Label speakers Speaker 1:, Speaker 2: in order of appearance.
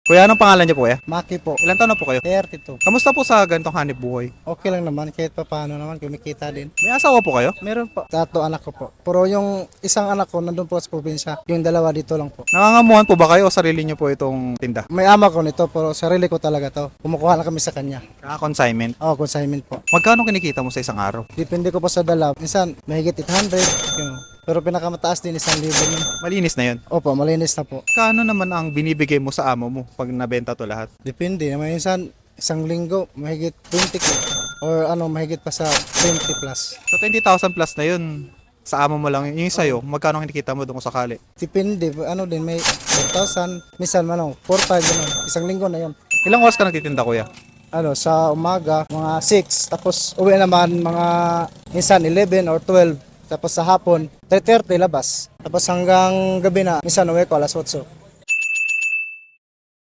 Speaker 1: Kuya, anong pangalan niyo po kuya?
Speaker 2: Maki po,
Speaker 1: Ilan taon na po kayo?
Speaker 2: 32.
Speaker 1: Kamusta po sa ganitong hanip buhay?
Speaker 2: Okay lang naman, kahit pa paano naman, kumikita din.
Speaker 1: May asawa po kayo?
Speaker 2: Meron po. 3 anak ko po. Pero yung isang anak ko nandun po sa probinsya. Yung 2 dito lang po.
Speaker 1: Nangangamuhan po ba kayo o sarili niyo po itong tinda?
Speaker 2: May ama ko nito, pero sarili ko talaga to. Kumukuha lang kami sa kanya.
Speaker 1: Consignment.
Speaker 2: Consignment po.
Speaker 1: Magkano kinikita mo sa isang araw?
Speaker 2: Depende ko pa sa dala. Minsan, mahigit 800. Yung, pero pinakamataas din 1,000 yun.
Speaker 1: Malinis na yun.
Speaker 2: Opo, malinis na po.
Speaker 1: Kano naman ang binibigay mo sa amo mo pag nabenta to lahat?
Speaker 2: Depende. Minsan, isang linggo, mahigit 20 ko. Or mahigit pa sa 20 plus.
Speaker 1: So 20,000 plus na yun. Sa amo mo lang yun. Yung sa'yo, magkano kinikita mo doon kung sakali?
Speaker 2: Depende. Din, may 4,000. Minsan, 4,500. Ganun. Isang linggo na yun.
Speaker 1: Ilang oras ka nagtitinda kuya?
Speaker 2: Sa umaga, mga 6. Tapos, uwi naman mga minsan 11 or 12. Tapos sa hapon, 3:30 labas. Tapos hanggang gabi na, minsan uwi ko alas 8.